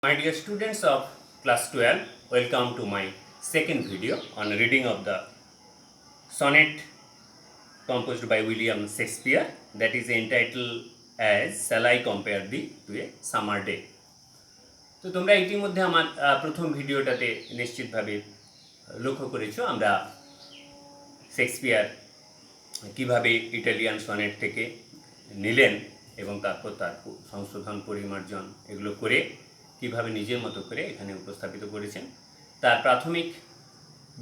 My dear students of class 12, welcome to my second video on reading of the sonnet composed by William Shakespeare, that is entitled as Shall I Compare Thee to a Summer Day. তো তোমরা ইতিমধ্যে আমার প্রথম ভিডিওটাতে নিশ্চিতভাবে লক্ষ্য করেছো আমরা শেক্সপিয়ার কিভাবে ইটালিয়ান সনেট থেকে নিলেন এবং তারপর তার সংশোধন পরিমার্জন এগুলো করে কিভাবে নিজের মতো করে এখানে উপস্থাপিত করেছেন তার প্রাথমিক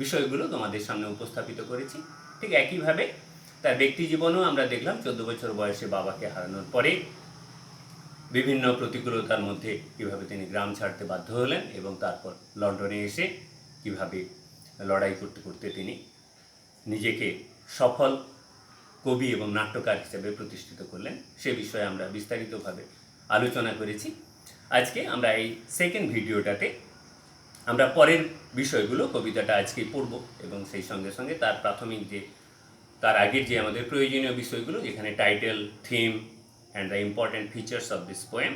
বিষয়গুলো তোমাদের সামনে উপস্থাপিত করেছি। ঠিক একইভাবে তার ব্যক্তি জীবনেও আমরা দেখলাম 14 বছর বয়সে বাবাকে হারানোর পরে বিভিন্ন প্রতিকূলতার মধ্যে কিভাবে তিনি গ্রাম ছাড়তে বাধ্য হলেন এবং তারপর লন্ডনে এসে কিভাবে লড়াই করতে করতে তিনি নিজেকে সফল কবি এবং নাট্যকার হিসেবে প্রতিষ্ঠিত করলেন, সে বিষয়ে আমরা বিস্তারিতভাবে আলোচনা করেছি। আজকে আমরা এই সেকেন্ড ভিডিওটাতে আমরা পরের বিষয়গুলো কবিতাটা আজকে পড়ব এবং সেই সঙ্গে সঙ্গে তার প্রাথমিক যে তার আগের যে আমাদের প্রয়োজনীয় বিষয়গুলো যেখানে title, theme and the important features of this poem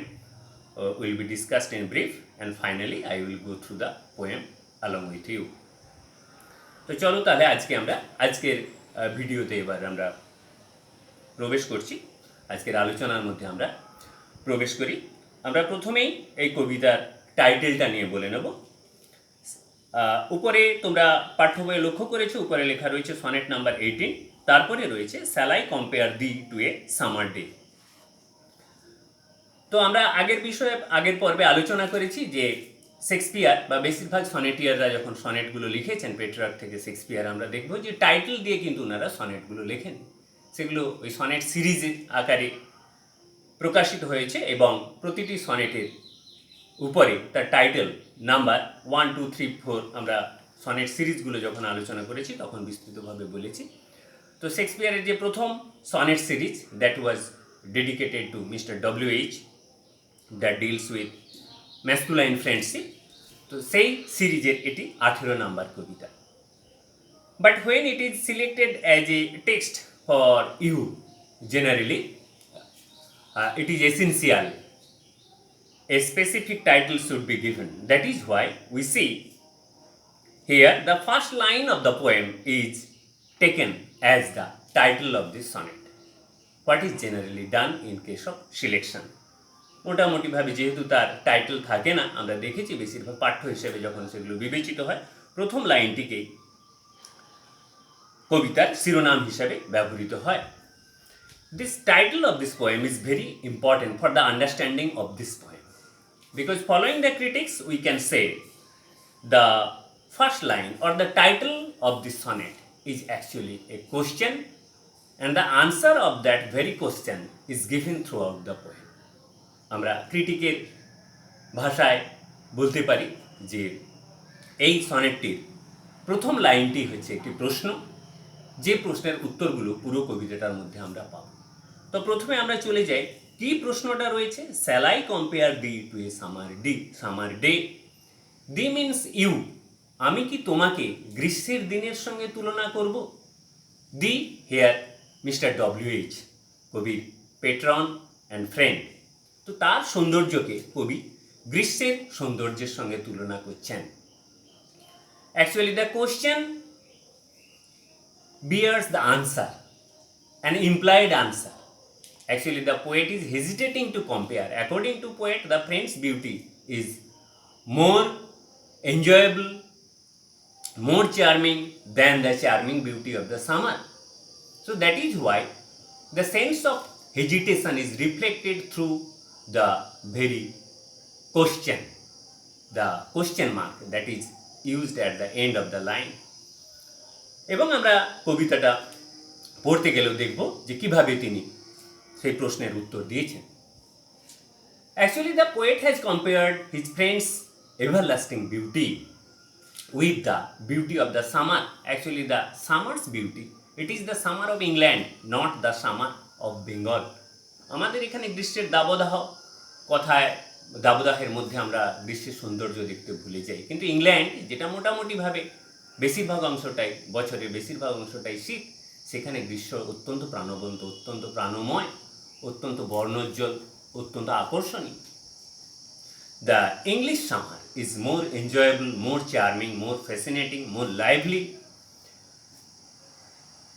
will be discussed in brief and finally I will go through the poem along with you. তো চলো তাহলে আজকের ভিডিওতে এবার আমরা প্রবেশ করছি, আজকের আলোচনার মধ্যে আমরা প্রবেশ করি। আমরা প্রথমেই এই কবিতার টাইটেলটা নিয়ে বলে নেব। উপরে তোমরা পাঠ্য বইয়ে লক্ষ্য করেছো, উপরে লেখা রয়েছে সনেট নাম্বার 18, তারপরে রয়েছে shall I compare thee to a summer day. তো আমরা আগের পর্বে আলোচনা করেছি যে শেক্সপিয়ার বা বেশিরভাগ সনেটিয়াররা যখন সনেটগুলো লিখেছেন পেট্রার্ক থেকে শেক্সপিয়ার, আমরা দেখব যে টাইটেল দিয়ে কিন্তু ওনারা সনেটগুলো লেখেন, সেগুলো ওই সনেট সিরিজ আকারে প্রকাশিত হয়েছে এবং প্রতিটি সনেটের উপরে তার টাইটেল নাম্বার 1, 2, 3, 4 আমরা সনেট সিরিজগুলো যখন আলোচনা করেছি তখন বিস্তৃতভাবে বলেছি। তো শেক্সপিয়ারের যে প্রথম sonnet series that was dedicated to mister W H, that deals with masculine friendship, তো সেই সিরিজের এটি 18 নাম্বার কবিতা। But when it is selected as a text for you generally it is essential a specific title should be given. That is why we see here the first line of the poem is taken as the title of this sonnet. What is generally done in case of selection? মোটামুটিভাবে যেহেতু তার title থাকে না, আমরা দেখেছি বেশিরভাগ পাঠ্য হিসেবে যখন সেগুলো বিবেচিত হয় প্রথম লাইনটিকেই কবিতার শিরোনাম হিসাবে ব্যবহৃত হয়। This title of this poem is very important for the understanding of this poem, because following the critics we can say the first line or the title of this sonnet is actually a question and the answer of that very question is given throughout the poem. আমরা ক্রিটিকের ভাষায় বলতে পারি যে এই সনেটটির প্রথম লাইনটি হচ্ছে একটি প্রশ্ন, যে প্রশ্নের উত্তরগুলো পুরো কবিতাটার মধ্যে আমরা পাব। তো প্রথমে আমরা চলে যাই, কি প্রশ্নটা রয়েছে, shall I compare thee to a summer day. Thee means you, আমি কি তোমাকে গ্রীষ্মের দিনের সঙ্গে তুলনা করব। দি হেয়ার মিস্টার ডব্লিউ.এইচ, কবির পেট্রন অ্যান্ড ফ্রেন্ড, তো তার সৌন্দর্যকে কবি গ্রীষ্মের সৌন্দর্যের সঙ্গে তুলনা করছেন। Actually the question bears the answer, an implied answer. Actually, the poet is hesitating to compare. According to poet, the friend's beauty is more enjoyable, more charming than the charming beauty of the summer. So that is why the sense of hesitation is reflected through the very question mark that is used at the end of the line. এবং আমরা কবিতাটা পড়তে গেলেও দেখব যে কিভাবে তিনি সেই প্রশ্নের উত্তর দিয়েছেন। Actually the poet has compared his friend's everlasting beauty with the beauty of the summer. Actually the summer's beauty, it is the summer of England, not the summer of Bengal. আমাদের এখানে গ্রীষ্মের দাবদাহের মধ্যে আমরা গ্রীষ্মের সৌন্দর্য দেখতে ভুলে যাই, কিন্তু ইংল্যান্ড যেটা মোটামুটিভাবে বছরের বেশিরভাগ অংশটাই শীত, সেখানে গ্রীষ্ম অত্যন্ত প্রাণবন্ত, অত্যন্ত প্রাণময়, অত্যন্ত বর্ণোজ্জ্বল, অত্যন্ত আকর্ষণীয়। The English summer is more enjoyable, more charming, more fascinating, more lively.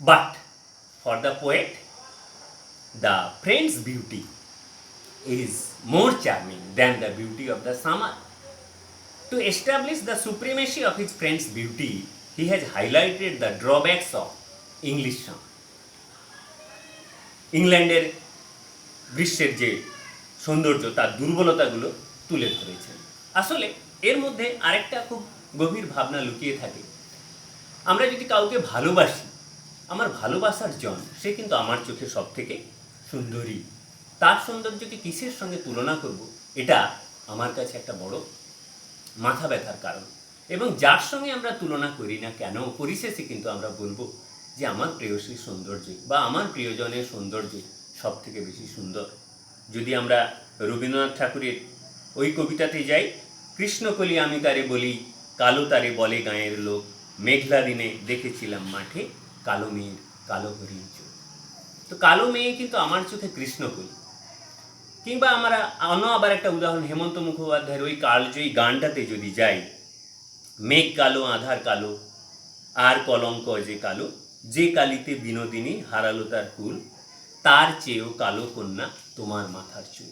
But for the poet, the friend's beauty is more charming than the beauty of the summer. To establish the supremacy of his friend's beauty, he has highlighted the drawbacks of English summer. ইংল্যান্ডের গ্রীষ্মের যে সৌন্দর্য তার দুর্বলতাগুলো তুলে ধরেছেন। আসলে এর মধ্যে আরেকটা খুব গভীর ভাবনা লুকিয়ে থাকে। আমরা যদি কাউকে ভালোবাসি, আমার ভালোবাসার জন সে কিন্তু আমার চোখে সব থেকে সুন্দরী। তার সৌন্দর্যকে কিসের সঙ্গে তুলনা করব, এটা আমার কাছে একটা বড় মাথা ব্যথার কারণ। এবং যার সঙ্গে আমরা তুলনা করি না কেন, পরিশেষে কিন্তু আমরা বলবো যে আমার প্রেয়সীর সৌন্দর্য বা আমার প্রিয়জনের সৌন্দর্য সব থেকে বেশি সুন্দর। যদি আমরা রবীন্দ্রনাথ ঠাকুরের ওই কবিতাতে যাই, কৃষ্ণকলি আমি তারে বলি, কালো তারে বলে গাঁয়ের লোক, মেঘলা দিনে দেখেছিলাম মাঠে, কালো মেয়ের কালো হরিণ চোখ। তো কালো মেয়ে কিন্তু আমার চোখে কৃষ্ণকলি। কিংবা আমরা অন্য আবার একটা উদাহরণ, হেমন্ত মুখোপাধ্যায়ের ওই কালজয়ী গানটাতে যদি যাই, মেঘ কালো আধার কালো আর কলঙ্ক যে কালো, যে কালিতে বিনোদিনী হারালো তার কুল, তার চেয়েও কালো কন্যা তোমার মাথার চুল।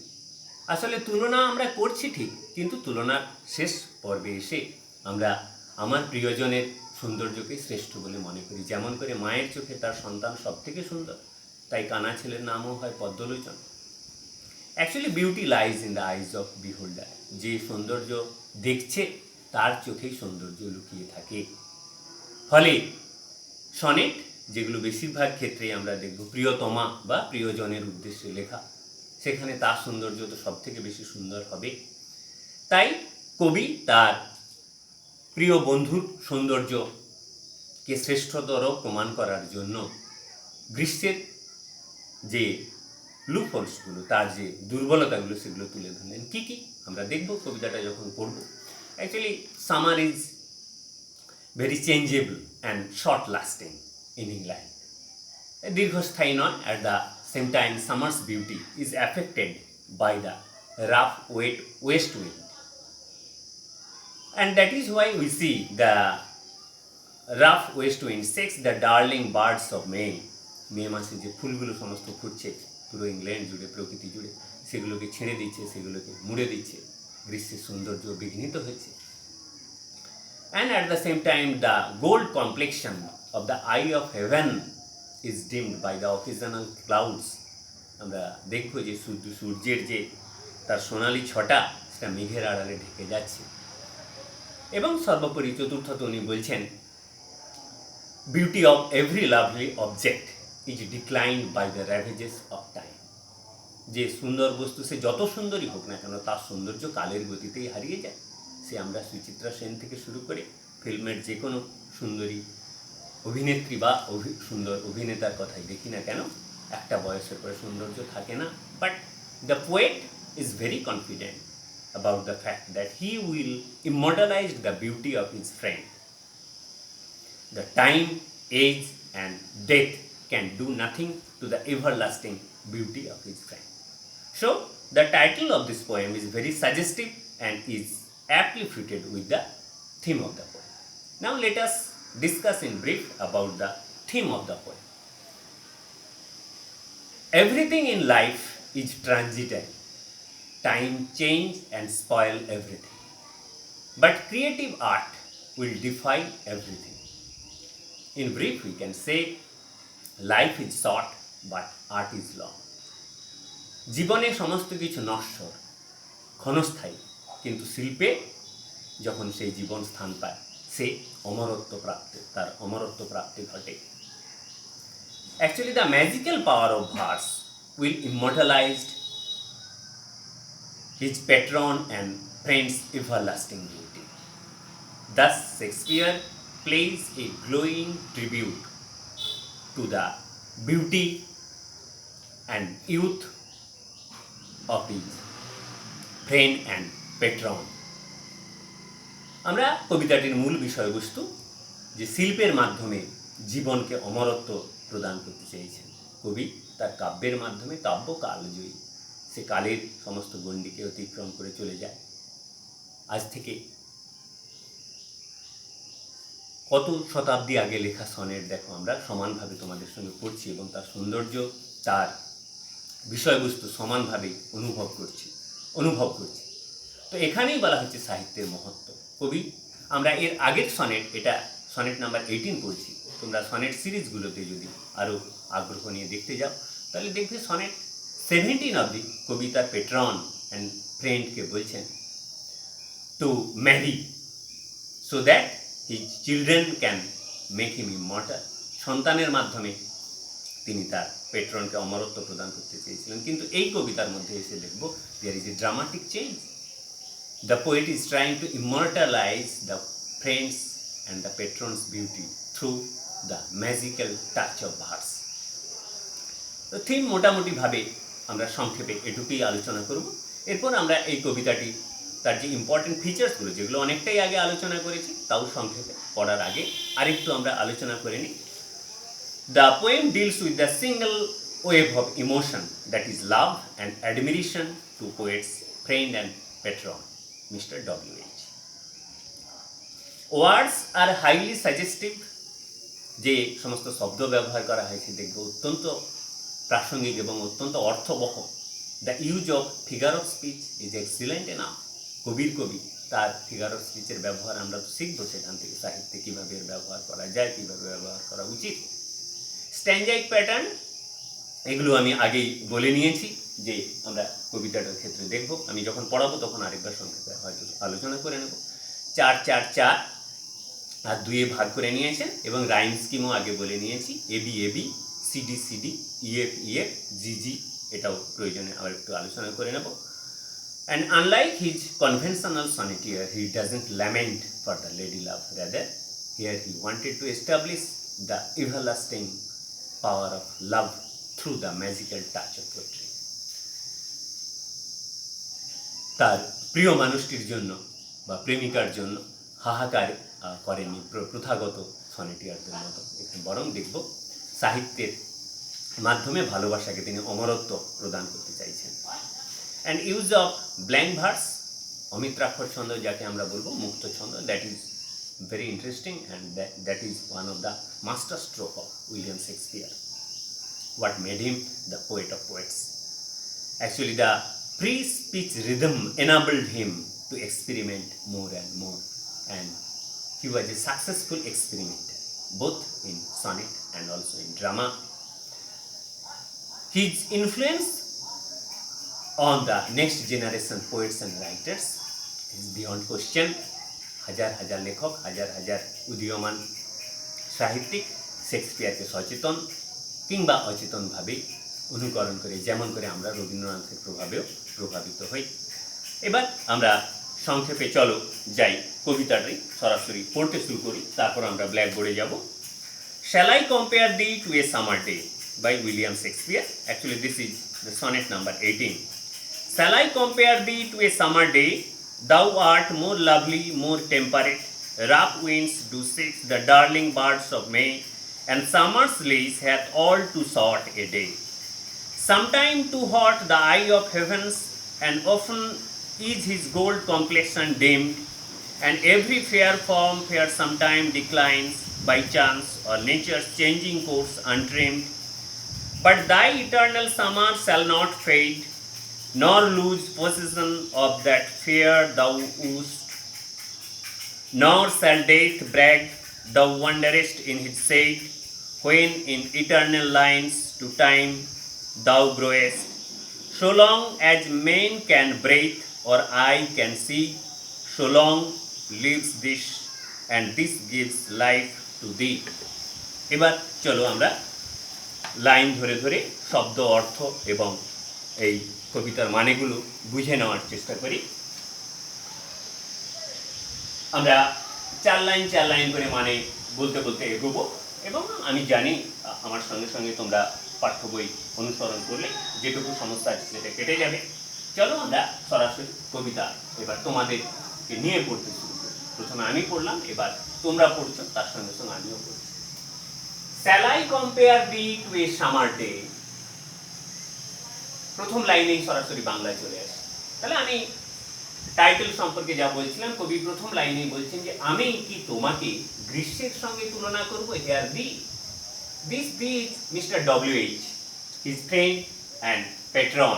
আসলে তুলনা আমরা করছি ঠিক, কিন্তু তুলনার শেষ পর্বে এসে আমরা আমার প্রিয়জনের সৌন্দর্যকে শ্রেষ্ঠ বলে মনে করি। যেমন করে মায়ের চোখে তার সন্তান সব থেকে সুন্দর, তাই কানা ছেলের নামও হয় পদ্মলোচন। Actually beauty lies in the eyes of beholder. যে সৌন্দর্য দেখছে তার চোখেই সৌন্দর্য লুকিয়ে থাকে। ফলে সনেট, যেগুলো বেশিরভাগ ক্ষেত্রে আমরা দেখব প্রিয়তমা বা প্রিয়জনের উদ্দেশ্যে লেখা, সেখানে তার সৌন্দর্য তো সব থেকে বেশি সুন্দর হবে। তাই কবি তার প্রিয় বন্ধুর সৌন্দর্যকে শ্রেষ্ঠতর প্রমাণ করার জন্য গ্রীষ্মের যে লুপহোলসগুলো, তার যে দুর্বলতাগুলো, সেগুলো তুলে ধরলেন। কী কী আমরা দেখব কবিতাটা যখন পড়ব। Actually summer is very changeable and short lasting in England. দীর্ঘস্থায়ী নয়। At the same time summer's beauty is affected by the rough west wind, and that is why we see the rough west wind shakes the darling birds of May. মে মাসে যে ফুলগুলো সমস্ত ফুটছে পুরো England জুড়ে, প্রকৃতি জুড়ে, সেগুলোকে ছেড়ে দিচ্ছে, সেগুলোকে মুড়ে দিচ্ছে। গ্রীষ্মের সৌন্দর্য বিঘ্নিত হয়েছে। And at the same time the gold complexion of the eye of heaven is dimmed by the occasional clouds. আমরা দেখবো যে সূর্যের যে তার সোনালি ছটা, সেটা মেঘের আড়ালে ঢেকে যাচ্ছে। এবং সর্বোপরি চতুর্থত উনি বলছেন, beauty of every lovely object is declined by the ravages of time. যে সুন্দর বস্তু সে যত সুন্দরই হোক না কেন, তার সৌন্দর্য কালের গতিতেই হারিয়ে যায়। সে আমরা সুচিত্রা সেন থেকে শুরু করে ফিল্মের যে কোনো সুন্দরী অভিনেত্রী বা সুন্দর অভিনেতার কথাই দেখি না কেন, একটা বয়সের পরে সৌন্দর্য থাকে না। But the poet is very confident about the fact that he will immortalize the beauty of his friend. The time, age and death can do nothing to the everlasting beauty of his friend. So, the title of this poem is very suggestive and is aptly fitted with the theme of the poem. Now, let us discuss in brief about the theme of the poem. Everything in life is transitory. Time change and spoil everything. But creative art will defy everything. In brief, we can say life is short but art is long. জীবনে সমস্ত কিছু নশ্বর, ক্ষণস্থায়ী, কিন্তু শিল্পে যখন সেই জীবন স্থান পায়, সে তার অমরত্ব প্রাপ্তি ঘটে। Actually, the magical power of verse will immortalize his patron and friend's everlasting beauty. Thus, Shakespeare plays a glowing tribute to the beauty and youth of his friend and patron. আমরা কবিতাটির মূল বিষয়বস্তু যে শিল্পের মাধ্যমে জীবনকে অমরত্ব প্রদান করতে চেয়েছেন কবি। তার কাব্যের মাধ্যমে, কাব্য কালজয়ী, সে কালের সমস্ত গণ্ডিকে অতিক্রম করে চলে যায় আজ থেকে কত শতাব্দী আগে লেখা সনেট দেখো আমরা সমানভাবে তোমাদের সঙ্গে পড়ছি এবং তার সৌন্দর্য, তার বিষয়বস্তু সমানভাবে অনুভব করছি। তো এখানেই বলা হচ্ছে সাহিত্যের মহত্ব। কবি, আমরা এর আগের সনেট, এটা সনেট নাম্বার 18 পড়ছি। তোমরা সনেট সিরিজগুলোতে যদি আরও আগ্রহ নিয়ে দেখতে যাও তাহলে দেখবে সনেট 17 অবধি কবি তার পেট্রন অ্যান্ড ফ্রেন্ডকে বলছেন to marry so that his children can make him immortal. সন্তানের মাধ্যমে তিনি তার পেট্রনকে অমরত্ব প্রদান করতে চেয়েছিলেন। কিন্তু এই কবিতার মধ্যে এসে দেখব there is a dramatic change. The poet is trying to immortalise the friends and the patron's beauty through the magical touch of verse. তো থিম মোটামুটিভাবে আমরা সংক্ষেপে এটুকুই আলোচনা করব। এরপর আমরা এই কবিতাটি তার যে ইম্পর্টেন্ট ফিচার্সগুলো, যেগুলো অনেকটাই আগে আলোচনা করেছি, তাও সংক্ষেপে পড়ার আগে আরেকটু আমরা আলোচনা করে নিই। The poem deals with the single wave of emotion, that is love and admiration to poet's friend and patron, Mr. W.H. Words are highly suggestive. যে সমস্ত শব্দ ব্যবহার করা হয়েছে দেখবে অত্যন্ত প্রাসঙ্গিক এবং অত্যন্ত অর্থবহ। The use of figure of speech is excellent enough. কবি তার ফিগার অফ স্পিচের ব্যবহার আমরা তো শিখবো সেখান থেকে, সাহিত্যে কীভাবে এর ব্যবহার করা যায়, কীভাবে ব্যবহার করা উচিত। স্ট্যান্ডাইক প্যাটার্ন, এগুলো আমি আগেই বলে নিয়েছি যে আমরা কবিতাটার ক্ষেত্রে দেখব। আমি যখন পড়াবো তখন আরেকবার সংক্ষেপে হয়তো আলোচনা করে নেব। 4-4-4 আর 2 ভাগ করে নিয়েছেন এবং রাইম স্কিমও আগে বলে নিয়েছি। A B A B, C D C D, E F E F, G G, এটাও প্রয়োজনে আবার একটু আলোচনা করে নেব। And unlike his conventional sonneteer, he doesn't lament for the lady love. Rather, here he wanted to establish the everlasting power of love through the magical touch of poetry. তার প্রিয় মানুষটির জন্য বা প্রেমিকার জন্য হাহাকার করেনি প্রথাগত সনেটিয়ারদের মতো। এখানে বরং দেখব সাহিত্যের মাধ্যমে ভালোবাসাকে তিনি অমরত্ব প্রদান করতে চাইছেন। And use of blank verse, অমিত্রাক্ষর ছন্দ যাকে আমরা বলবো, মুক্ত ছন্দ, that is very interesting, and that is one of the master stroke of William Shakespeare, what made him the poet of poets. Actually, the free speech rhythm enabled him to experiment more and more, and he was a successful experimenter both in sonnet and also in drama. His influence on the next generation poets and writers is beyond question. হাজার হাজার লেখক, হাজার হাজার উদীয়মান সাহিত্যিক শেক্সপিয়ারকে সচেতন কিংবা অচেতনভাবে অনুকরণ করে, যেমন করে আমরা রবীন্দ্রনাথের প্রভাবেও প্রভাবিত হই। এবার আমরা সংক্ষেপে চলো যাই কবিতাটি সরাসরি পড়তে শুরু করি, তারপর আমরা ব্ল্যাকবোর্ডে যাব। Shall I compare thee to a summer day by William Shakespeare? Actually, this is the sonnet number 18. Shall I compare thee to a summer day? Thou art more lovely, more temperate. Rough winds do seek the darling birds of May, and summer's lease hath all too short a day. Sometime too hot the eye of heavens, and often is his gold complexion dimmed, and every fair form fair sometime declines by chance or nature's changing course untrimmed. But thy eternal summer shall not fade, nor lose possession of that fair thou woost, nor shall death brag thou wanderest in his shade, when in eternal lines to time thou growest. So long as men can breathe or eye can see, so long lives this, and this gives life to thee. এবার চলো আমরা line ধরে ধরে শব্দ, অর্থ এবং এই কবিতার মানেগুলো বুঝে নেওয়ার চেষ্টা করি। আমরা 4 লাইন করে মানে বলতে বলতে এগোবো, এবং আমি জানি আমার সঙ্গে সঙ্গে তোমরা পাঠ্য বই অনুসরণ করলে যেটুকু সমস্যা আছে সেটা কেটে যাবে। চলো আমরা সরাসরি কবিতা এবার তোমাদেরকে নিয়ে পড়তে শুরু করি। প্রথমে আমি পড়লাম, এবার তোমরা পড়ছো, তার সঙ্গে সঙ্গে আমিও পড়ছি। Shall I compare thee to a summer day? প্রথম লাইনেই সরাসরি বাংলায় চলে আসে। তাহলে আমি টাইটেল সম্পর্কে যা বলছিলাম, কবি প্রথম লাইনেই বলছেন যে আমি কি তোমাকে গ্রীষ্মের সঙ্গে তুলনা করব। Here B, this B is mister W H, his friend and patron,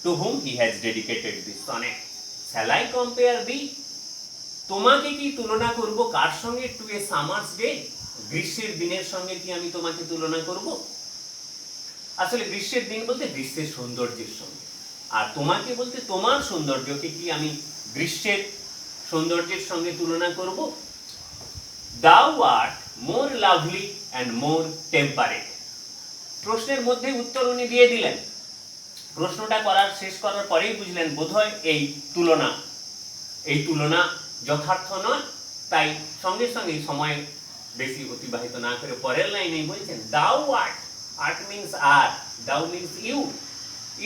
to whom he has dedicated this sonnet. Shall I compare thee? তোমাকে কি তুলনা করব কার সঙ্গে? টু এ সামার্স ডে, গ্রীষ্মের দিনের সঙ্গে কি আমি তোমাকে তুলনা করব? আসলে গ্রীষ্মের দিন বলতে গ্রীষ্মের সৌন্দর্যের সঙ্গে, আর তোমাকে বলতে তোমার সৌন্দর্যকে কি আমি গ্রীষ্মের সৌন্দর্যের সঙ্গে তুলনা করব? Thou art more lovely and more temperate. প্রশ্নের মধ্যে উত্তর উনি দিয়ে দিলেন। প্রশ্নটা শেষ করার পরেই বুঝলেন বোধহয় এই তুলনা যথার্থ নয়, তাই সঙ্গে সঙ্গে সময় বেশি অতিবাহিত না করে পরের লাইনেই বলছেন দাউ art, art means are, thou means you,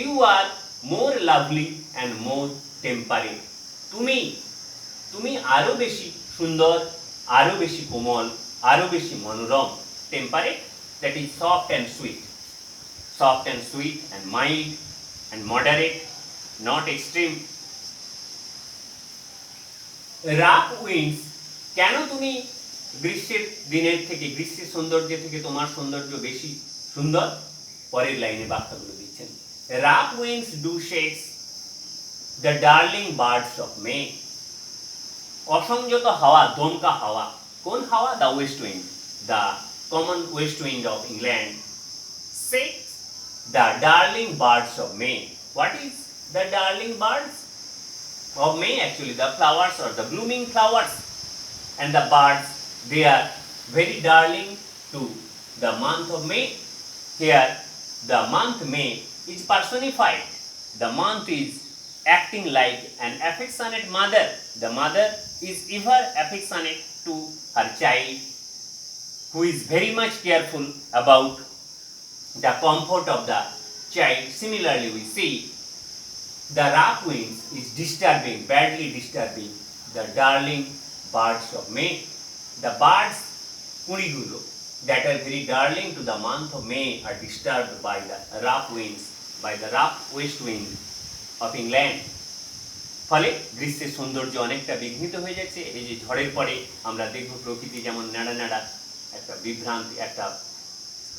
you are more lovely and more temperate. তুমি আরো বেশি সুন্দর, আরো বেশি কোমল, আরো বেশি মনোরম। Temperate, that is soft and sweet and mild and moderate, not extreme. Rough winds, কেন তুমি গ্রীষ্মের দিনের থেকে, গ্রীষ্মের সৌন্দর্য থেকে তোমার সৌন্দর্য বেশি সুন্দর? পরের লাইনে বার্তাগুলো দিচ্ছেন। Rough winds do shakes the darling birds of May. অসংযত হাওয়া, দমকা হাওয়া, কোন হাওয়া? The west wind, the common west wind of England shakes the darling birds of May. What is the darling birds of May? Actually, the flowers or the blooming flowers, and the birds, they are very darling to the month of May. Here, the month May is personified. The month is acting like an affectionate mother. The mother is ever affectionate to her child, who is very much careful about the comfort of the child. Similarly, we see the rough winds is badly disturbing the darling birds of May. The birds, kurigulo, that are very darling to the month of May are disturbed by the rough winds, by the rough west wind of England. ফলে গ্রীষ্মের সৌন্দর্য অনেকটা বিঘ্নিত হয়ে যাচ্ছে। এই যে ঝড়ের পরে আমরা দেখব প্রকৃতি যেমন নাড়া নাড়া, একটা বিভ্রান্তি,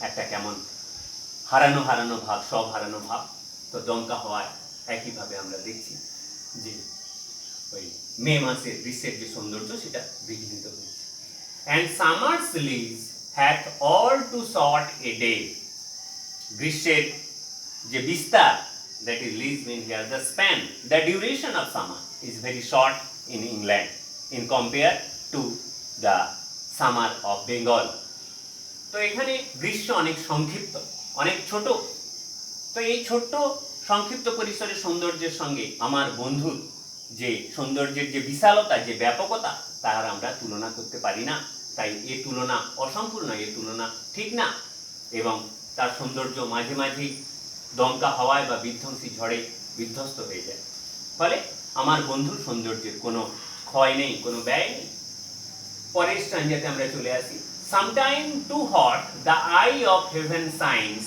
একটা কেমন হারানো ভাব, সব হারানো ভাব, তো দমকা হওয়ায় একইভাবে আমরা দেখছি যে ওই মে মাসের গ্রীষ্মের যে সৌন্দর্য সেটা বিঘ্নিত হয়েছে। And summer's lease hath all too short a day. গ্রীষ্মের যে বিস্তার, that is lease mean here the span, the duration of summer is very short in England in compare to the summer of Bengal. তো এখানে গ্রীষ্ম অনেক সংক্ষিপ্ত, অনেক ছোট। তো এই ছোট্ট সংক্ষিপ্ত পরিসরের সৌন্দর্যের সঙ্গে আমার বন্ধুর যে সৌন্দর্যের যে বিশালতা, যে ব্যাপকতা, তার আমরা তুলনা করতে পারি না। তাই এ তুলনা অসম্পূর্ণ, এ তুলনা ঠিক না, এবং তার সৌন্দর্য মাঝে মাঝেই দমকা হাওয়ায় বা বিধ্বংসী ঝড়ে বিধ্বস্ত হয়ে যায়। ফলে আমার বন্ধুর সৌন্দর্যের কোনো ক্ষয় নেই, কোনো ব্যয় নেই। পরের স্ট্যান্জাতে আমরা চলে আসি। Sometime too hot the eye of heaven shines,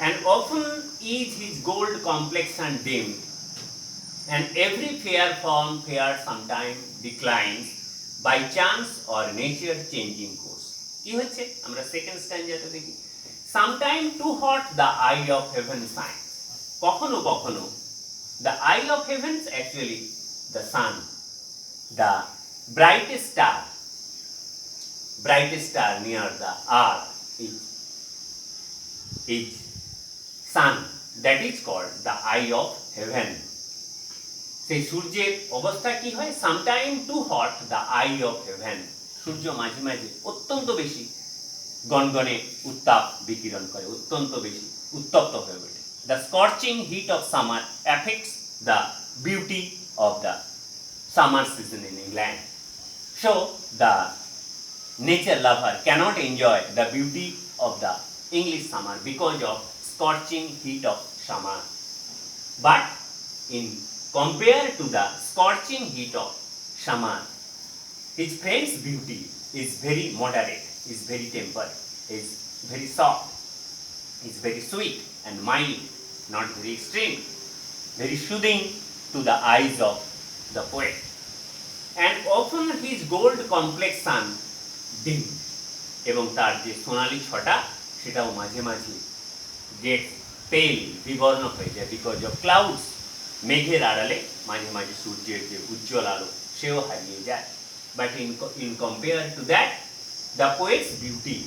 and often is his gold complexion dim, and every fair form fair sometime declines by chance or nature changing course. কি হচ্ছে আমরা সেকেন্ড স্ট্যান্জাতে দেখি। Sometime too hot the eye of heaven shines. কখনো কখনো the eye of heavens, actually the sun, the brightest star near the earth is sun, that is called the eye of heaven. সেই সূর্যের অবস্থা কি হয়? Sometime too hot the eye of heaven. সূর্য মাঝে মাঝে অত্যন্ত বেশি গনগনে উত্তাপ বিকিরণ করে, অত্যন্ত বেশি উত্তপ্ত হয়ে ওঠে। The scorching heat of summer affects the beauty of the summer season in England. So the nature lover cannot enjoy the beauty of the English summer because of scorching heat of summer. But in compare to the scorching heat of summer, his friend's beauty is very moderate, is very tempered, is very soft, is very sweet and mild, not very extreme, very soothing to the eyes of the poet. And often his gold complexion dim, এবং তার যে সোনালি ছটা সেটাও মাঝে মাঝে gate pale, বিবর্ণ হয়ে যায়, বিকজ অফ ক্লাউডস, মেঘের আড়ালে মাঝে মাঝে সূর্যের যে উজ্জ্বল আলো সেও হারিয়ে যায়। But in compare to that, the poet's beauty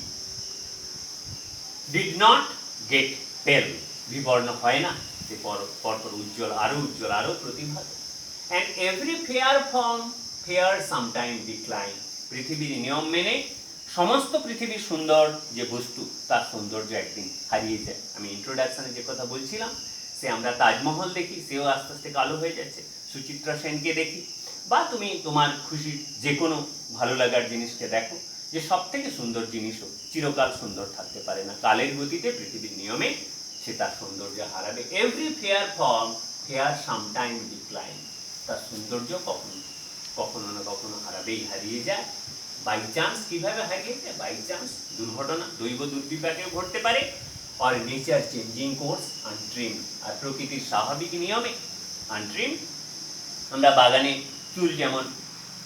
did not get pale, বিবর্ণ হয় না, সে পরপর উজ্জ্বল, আরো প্রতিভাত। And every fair from fair sometime decline, পৃথিবীর নিয়ম মেনে সমস্ত পৃথিবীর সুন্দর যে বস্তু তার সৌন্দর্য একদিন হারিয়ে যায়। আমি ইন্ট্রোডাকশনে যে কথা বলছিলাম, সে আমরা তাজমহল দেখি, সেও আস্তে আস্তে কালো হয়ে যাচ্ছে, সুচিত্রা সেনকে দেখি, বা তুমি তোমার খুশির যে কোনো ভালো লাগার জিনিসকে দেখো, যে সব থেকে সুন্দর জিনিসও চিরকাল সুন্দর থাকতে পারে না, কালের গতিতে পৃথিবীর নিয়মে সে তার সৌন্দর্য হারাবে। Every fair from fair sometime decline, তার সৌন্দর্য কখনো না কখনো হারিয়ে যায়। বাই চান্স, কিভাবে হারিয়ে যায়? বাই চান্স, দুর্ঘটনা, দৈব দুর্বিপাকেও ঘটতে পারে, আর নেচার চেঞ্জিং কোর্স আনট্রিম, আর প্রকৃতির স্বাভাবিক নিয়মে আনট্রিম। আমরা বাগানে চুল যেমন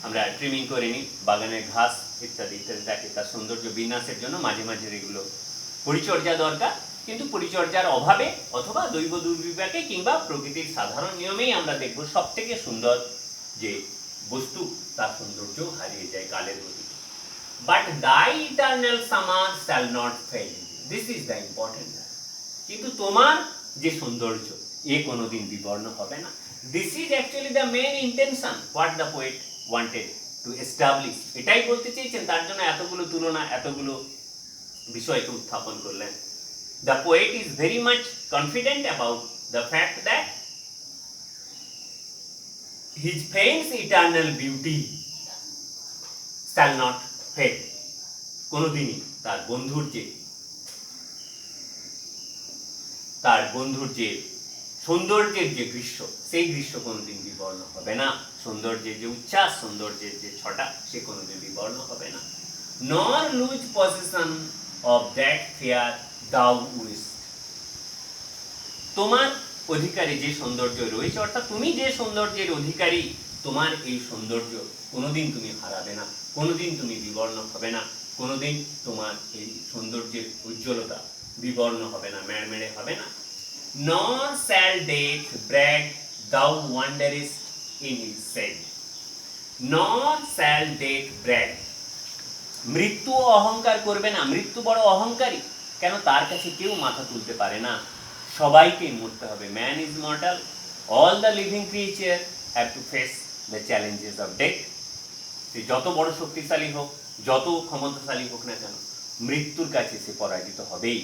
আমরা ট্রিমিং করে নিই, বাগানের ঘাস ইত্যাদি ইত্যাদি থাকে, তার সৌন্দর্য বিন্যাসের জন্য মাঝে মাঝে এগুলো পরিচর্যা দরকার, কিন্তু পরিচর্যার অভাবে অথবা দৈব দুর্বিপাকে কিংবা প্রকৃতির সাধারণ নিয়মেই আমরা দেখব সব থেকে সুন্দর যে বস্তু তার সৌন্দর্য হারিয়ে যায় কালের গতিতে। But thy eternal summer shall not fail, this is the important. কিন্তু তোমার যে সৌন্দর্য এ কোনোদিন বিবর্ণ হবে না। This is actually the main intention what the poet wanted to establish, এটাই বলতে চেয়েছেন, তার জন্য এতগুলো তুলনা, এতগুলো বিষয়কে উত্থাপন করলেন। The poet is very much confident about the fact that his friend's eternal beauty shall not fade, কোনোদিনই তার বন্ধুর যে সৌন্দর্যের যে গ্রীষ্ম, সেই গ্রীষ্ম কোনোদিন বিবর্ণ হবে না, সৌন্দর্যের যে উচ্ছ্বাস, সৌন্দর্যের যে ছটা, সে কোনোদিন বিবর্ণ হবে না। Nor lose possession of that fair thou ow'st, তোমার অধিকারী যে সৌন্দর্য রয়েছে, অর্থাৎ তুমি যে সৌন্দর্যের অধিকারী, তোমার এই সৌন্দর্য কোনোদিন তুমি হারাবে না, কোনোদিন তুমি বিবর্ণ হবে না, কোনোদিন তোমার এই সৌন্দর্যের উজ্জ্বলতা বিবর্ণ হবে না, মেড়মেড়ে হবে না। Nor shall death brag thou wanderest in his shade, nor shall death brag, মৃত্যু অহংকার করবে না, মৃত্যু বড় অহংকারী, কেন? তার কাছে কেউ মাথা তুলতে পারে না, সবাইকে মরতে হবে। Man is mortal, all the living creature have to face the challenges of death. সে যত বড় শক্তিশালী হোক, যত ক্ষমতাশালী হোক না কেন, মৃত্যুর কাছে সে পরাজিত হবেই।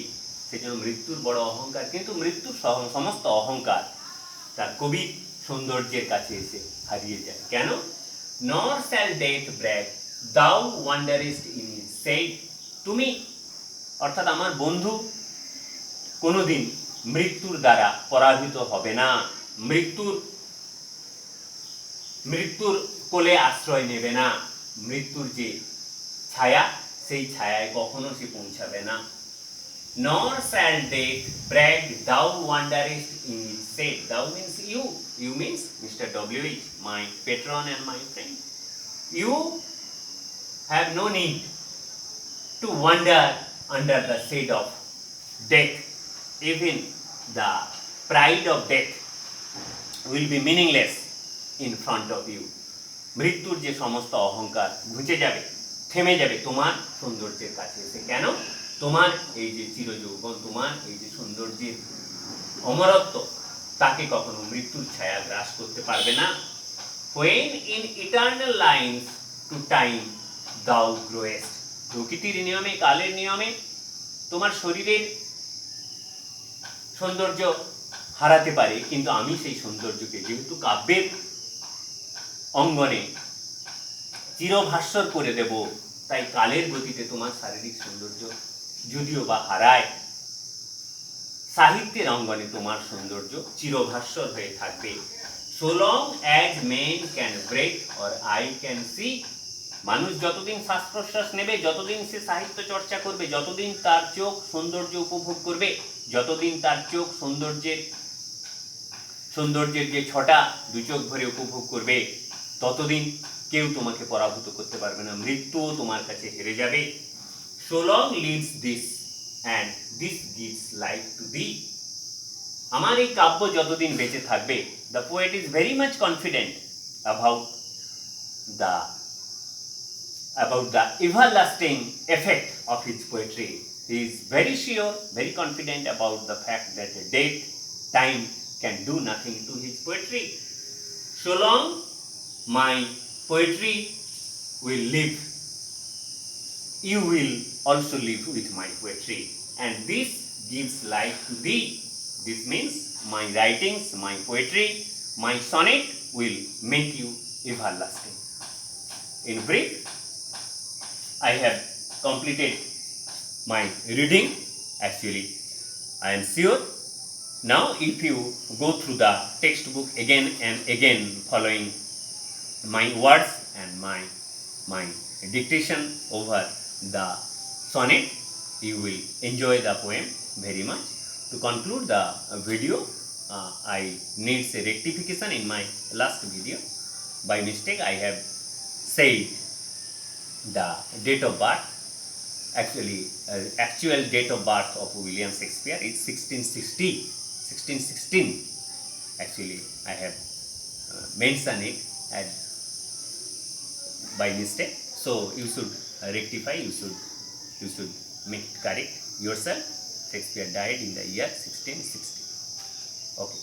সেজন্য মৃত্যুর বড় অহংকার, কিন্তু মৃত্যুর সমস্ত অহংকার তার কবির সৌন্দর্যের কাছে এসে হারিয়ে যায়। কেন? নর শ্যাল ডেথ ব্র্যাগ দাউ ওয়ান্ডারেস্ট ইন হিজ শেড, তুমি অর্থাৎ আমার বন্ধু কোনোদিন মৃত্যুর দ্বারা পরাজিত হবে না, মৃত্যুর কোলে আশ্রয় নেবে না, মৃত্যুর যে ছায়া, সেই ছায়ায় কখনো সে পৌঁছাবে না। Nor shall death brag thou wanderest in his shade, thou means you means Mr. W.H., my patron and my friend. You have no need to wander under the shade of death. Even the pride of death will be meaningless in front of you. মৃত্যুর যে সমস্ত অহংকার ঘুচে যাবে, থেমে যাবে তোমার সৌন্দর্যের কাছে এসে। কেন? তোমার এই যে চিরযৌবন, তোমার এই যে সৌন্দর্যের অমরত্ব, তাকে কখনো মৃত্যুর ছায়া গ্রাস করতে পারবে না। When in eternal lines to time thou growest, প্রকৃতির নিয়মে, কালের নিয়মে তোমার শরীরের সৌন্দর্য হারাতে পারে, কিন্তু আমি সেই সৌন্দর্যকে যেহেতু কাব্যের অঙ্গনে চিরভাস্বর করে দেব, তাই কালের গতিতে তোমার শারীরিক সৌন্দর্য যদিও বা হারায়, সাহিত্যের অঙ্গনে তোমার সৌন্দর্য চিরভাস্বর হয়ে থাকবে। So long as men can breathe or eye can see, মানুষ যতদিন শ্বাস প্রশ্বাস নেবে, যতদিন সে সাহিত্য চর্চা করবে, যতদিন তার চোখ সৌন্দর্য উপভোগ করবে, যতদিন তার চোখ সৌন্দর্যের সৌন্দর্যের যে ছটা দু চোখ ভরে উপভোগ করবে, ততদিন কেউ তোমাকে পরাভূত করতে পারবে না, মৃত্যুও তোমার কাছে হেরে যাবে। So long lives this and this gives life to thee. আমার এই কাব্য যতদিন বেঁচে থাকবে, the poet is very much confident about the everlasting effect of his poetry. He is very sure, very confident about the fact that death, time can do nothing to his poetry. So long my poetry will live, you will also live with my poetry, and this gives life to thee. This means my writings, my poetry, my sonnet will make you everlasting. In brief, I have completed my reading. Actually, I am sure now if you go through the textbook again and again, following my words and my dictation over the sonnet, you will enjoy the poem very much. To conclude the video, I need a rectification in my last video. By mistake, I have said the date of birth. Actually, actual date of birth of William Shakespeare is 1616. Actually, I have mentioned it by mistake. So you should rectify. You should make it correct yourself. Shakespeare died in the year 1660. Okay.